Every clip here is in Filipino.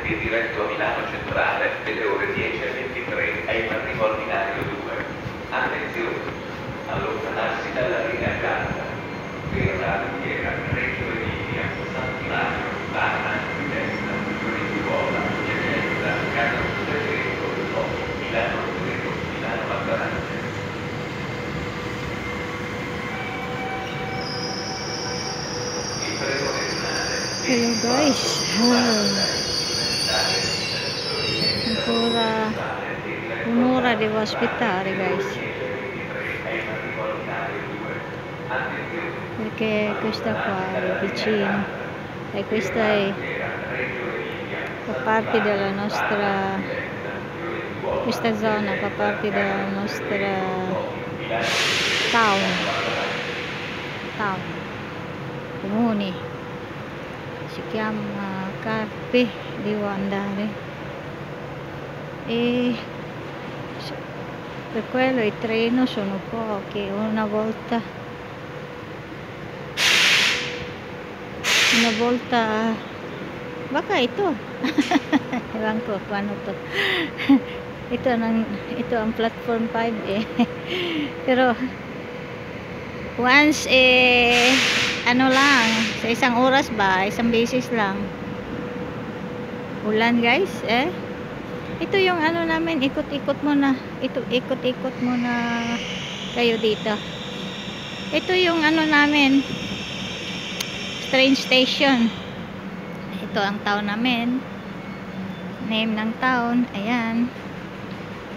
e diretto a Milano Centrale delle ore 10:23 è in arrivo al binario 2. Attenzione, allontanarsi dalla linea gialla per la Riviera, Reggio Emilia, San Milano, Parma, Vicenza, Fiorituola, Piacenza, Casa Segreto, Milano Zero, Milano Matarance. Hello guys, ancora un'ora devo aspettare guys, perché questa qua è vicino e questa fa parte della nostra, questa zona fa parte della nostra town, comuni, si chiama Carpe, devo andare e per quello i treni sono pochi. Una volta baka ito ewan ko kung ano to ito ang platform 5 pero once ano lang, sa isang oras ba, isang beses lang. Ulan guys, ito yung ano namin, ikot-ikot muna kayo dito. Ito yung ano namin, train station. Ito ang town namin, name ng town, ayan.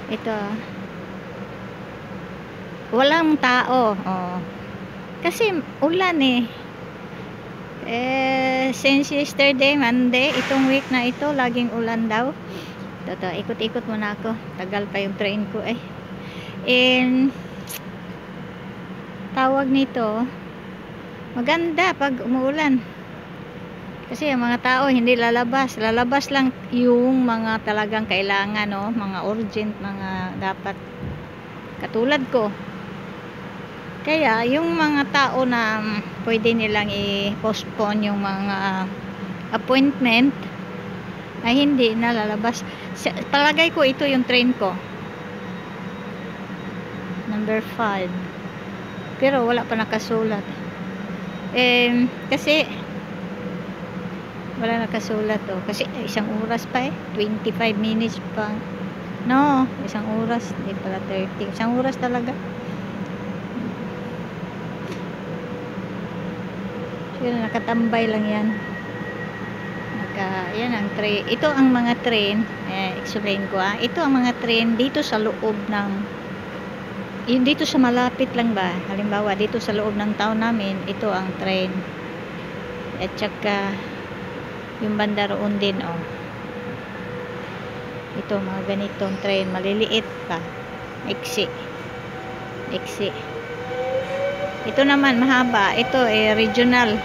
Ito, walang tao, kasi ulan since yesterday, Monday, itong week na ito, laging ulan daw. Ito, ikot-ikot muna ako. Tagal pa yung train ko And tawag nito, maganda pag umuulan. Kasi ang mga tao hindi lalabas. Lalabas lang yung mga talagang kailangan, mga urgent, mga dapat. Katulad ko. Kaya yung mga tao na pwede nilang i-postpone yung mga appointment ay hindi na lalabas. Palagay ko ito yung train ko, number 5, pero wala pa nakasulat kasi wala nakasulat kasi isang oras pa 25 minutes pa, isang oras, hindi pala 30, isang oras talaga. Yun, nakatambay lang yan. Yan ang train. Ito ang mga train. Explain ko ito ang mga train dito sa loob ng, yun dito sa malapit lang ba. Halimbawa, dito sa loob ng town namin, ito ang train. At saka, yung banda roon din, Ito, mga ganitong train. Maliliit pa. Iksi. Ito naman mahaba. Ito regional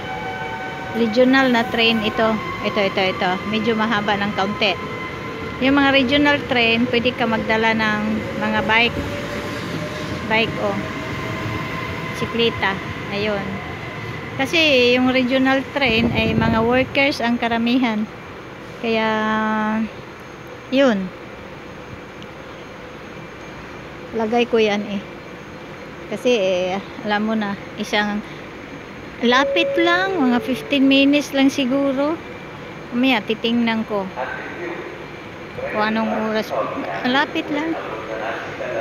na train ito. Ito. Medyo mahaba ng kaunti. Yung mga regional train, pwede ka magdala ng mga bike, siklita. Ayun. Kasi yung regional train ay mga workers ang karamihan. Kaya yun. Lagay ko yan kasi alam mo na, isang lapit lang, mga 15 minutes lang siguro. Mamaya titingnan ko kung anong oras. Lapit lang.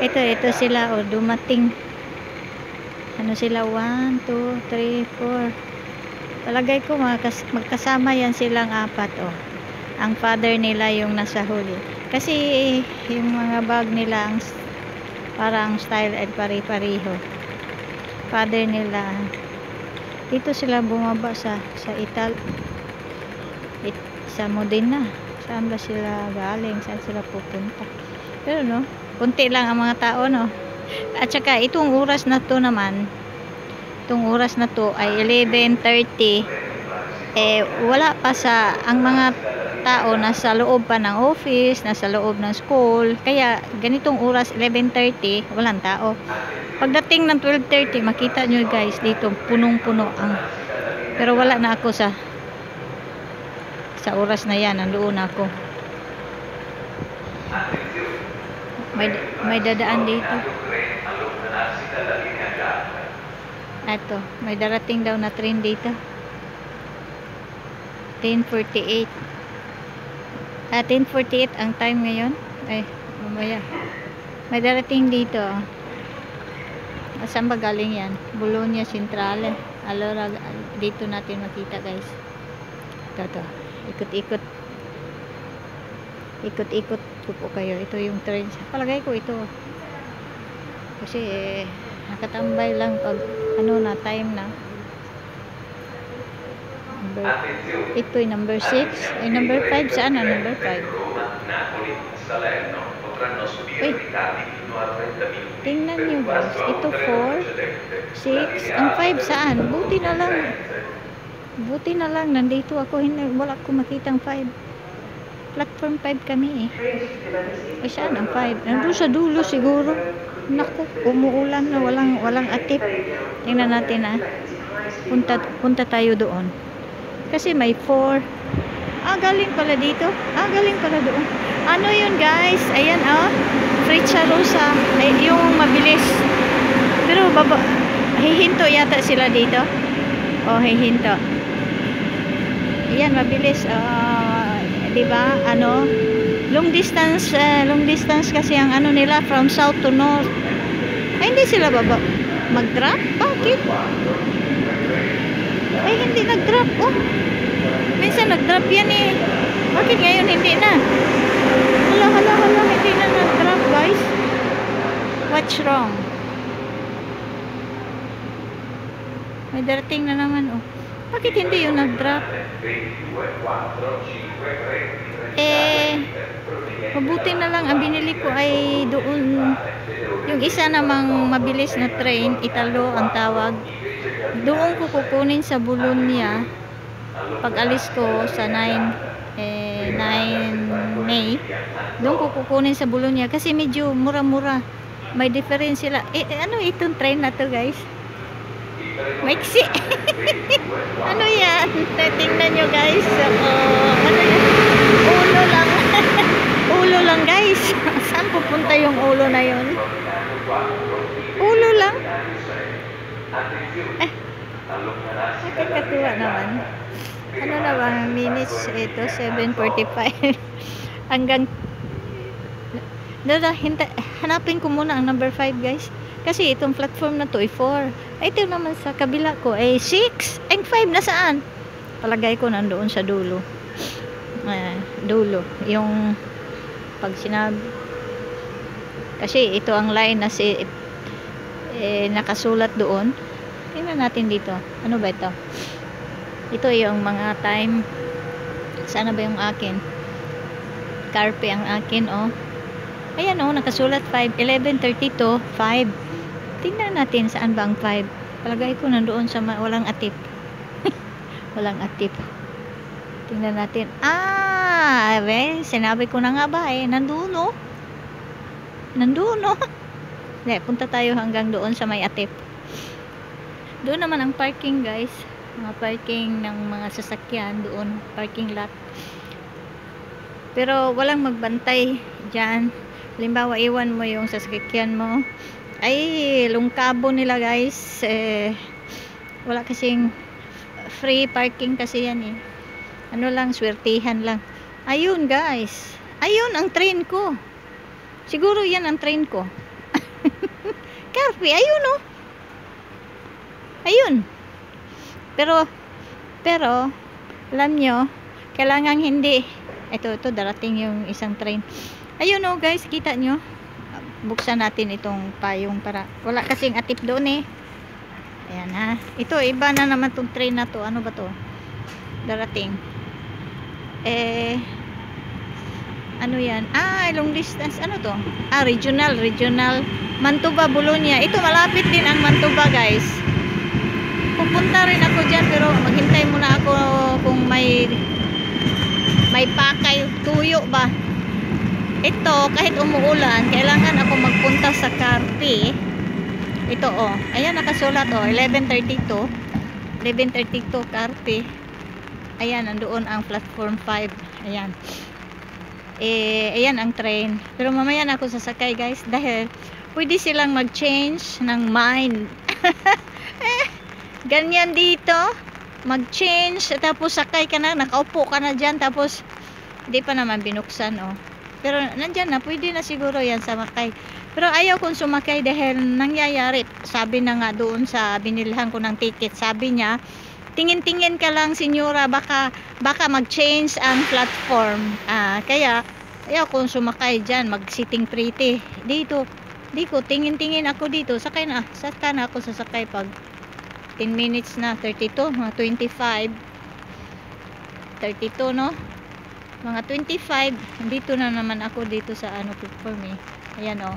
Ito sila dumating. Ano sila, 1, 2, 3, 4. Palagay ko magkasama yan silang 4 Ang father nila yung nasa huli. Kasi yung mga bag nila parang style at pari-pariho. Father nila. Dito sila bumaba sa sa Modena. Saan ba sila galing? Saan sila pupunta? Pero kunti lang ang mga tao, At saka itong oras na to naman, ay 11:30. Wala pa ang mga tao nasa loob pa ng office, nasa loob ng school. Kaya ganitong oras 11:30 walang tao. Pagdating ng 12:30 makita nyo guys dito punong-puno pero wala na ako sa oras na yan, nandoon ako. May dadaan dito. Treno allontanarsi dalla linea gialla. Eto, may darating daw na train dito. 10:48. 10:48 ang time ngayon. Ay, mamaya. May darating dito. Saan ba galing yan? Bologna Centrale. Allora, dito natin makita guys. Ito. Ikot-ikot. Ikot-ikot ko po kayo. Ito yung train. Palagay ko ito. Kasi nakatambay lang pag time na. Ito yung number 6. Ay, number 5. Saan ang number 5? Roma, Napoli, Salerno potranno subire ritardi fino a 30 minuti. Tingnan nyo guys. Ito 4, 6. Ang 5 saan? Buti na lang. Buti na lang. Nandito ako. Wala ko makitang 5. Platform 5 kami eh. Ay, saan ang 5? Nandun sa dulo siguro. Naku, umuulan na walang atip. Tingnan natin ah. Punta tayo doon. Kasi may 4. Galing pala dito. Galing pala doon. Ano yun guys? Ayan Freccia Rosa. Ay, yung mabilis. Pero hihinto yata sila dito. Hihinto. Ayan, mabilis. Diba? Long distance kasi ang nila from south to north. Ay, hindi sila mag-drop? Bakit? Ay, hindi nag-drop. Minsan nag-drop yan eh. Bakit ngayon hindi na? Hala, hindi na nag-drop guys. What's wrong? May darating na naman Bakit hindi yung nag-drop? Mabuti na lang ang binili ko ay doon. Yung isa namang mabilis na train, Italo ang tawag. Doon ko kukunin sa Bologna pag alis ko sa 9 May. Doon ko kukunin sa Bologna kasi medyo mura-mura. May difference sila. Ano itong train na to guys? Maiksi. Ano yan? Tingnan nyo guys. Ano yan? Ulo lang. Ulo lang guys. Saan pupunta yung ulo na yun? Ulo lang. Nakakatuwa naman. Ano na ba minutes ito? 7:45. Hanggang hanapin ko muna ang number 5 guys. Kasi itong platform na to ay 4. Ito naman sa kabila ko ay 6. Ang 5 nasaan? Palagay ko nandoon sa dulo. Dulo. Yung pag sinabi. Kasi ito ang line na nakasulat doon. Tingnan natin dito. Ano ba ito? Ito yung mga time. Sana ba yung akin? Carpe ang akin Ayan nakasulat 5. 11:32 5. Tingnan natin saan ba ang 5. Palagay ko nandoon sa walang atip. Walang atip. Tingnan natin. Sinabi ko na nga ba nandun Nandun punta tayo hanggang doon sa may atip. Doon naman ang parking guys. Mga parking ng mga sasakyan doon. Parking lot. Pero walang magbantay dyan. Halimbawa, iwan mo yung sasakyan mo. Ay, lungkabo nila guys. Wala kasing free parking kasi yan eh. Ano lang, swertihan lang. Ayun guys. Ayun ang train ko. Siguro yan ang train ko. Carpe, ayun Ayun. Pero, alam nyo, kailangan hindi. Ito, darating yung isang train. Ayun guys, kita nyo. Buksan natin itong payong para, wala kasing atip doon eh. Ayan ha. Ito, iba na naman itong train na to. Ano ba to? Darating. Ano yan? Long distance. Ano to? Regional. Mantua, Bologna. Ito, malapit din ang Mantua guys. Pupunta rin ako dyan pero maghintay muna ako kung may pakay, tuyo ba. Ito, kahit umuulan, kailangan ako magpunta sa Carpe. Ito ayan nakasulat 11:32 Carpe. Ayan, nandoon ang platform 5. Ayan. ayan ang train. Pero mamaya na ako sasakay guys, dahil pwede silang mag-change ng mind. Ganyan dito, mag-change, tapos sakay ka na, nakaupo ka na dyan, tapos hindi pa naman binuksan, oh. Pero nandyan na, pwede na siguro yan sumakay. Pero ayaw kong sumakay dahil nangyayari, sabi na nga doon sa binilhan ko ng ticket, sabi niya, tingin-tingin ka lang senyora, baka mag-change ang platform. Kaya ayaw kong sumakay dyan, mag-sitting pretty. Dito tingin-tingin ako dito, saka na ako sasakay pag 10 minutes na, 32, mga 25, 32 no? Mga 25, dito na naman ako dito sa platform eh. Ayan oh.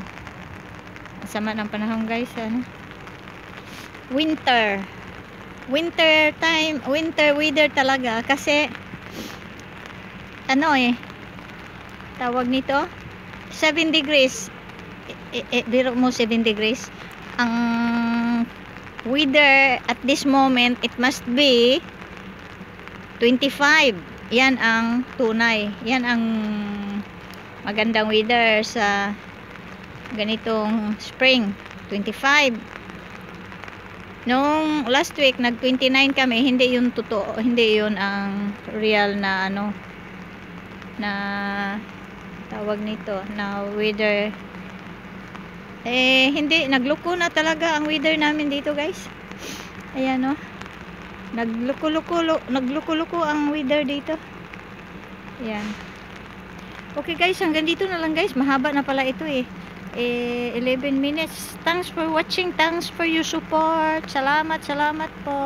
Sama ng panahon guys, winter time, winter weather talaga kasi tawag nito 7 degrees. Biro mo 7 degrees ang weather at this moment, it must be 25. Yan ang tunay, yan ang magandang weather sa ganitong spring. 25. Nung last week nag 29 kami, hindi yun totoo, hindi yun ang real na na tawag nito na weather. Hindi, nagluko na talaga ang weather namin dito guys. Ayan oh, nagluko ang weather dito. Ayan. Okay guys, hanggang dito na lang guys, mahaba na pala ito 11 minutes. Thanks for watching, thanks for your support. Salamat po.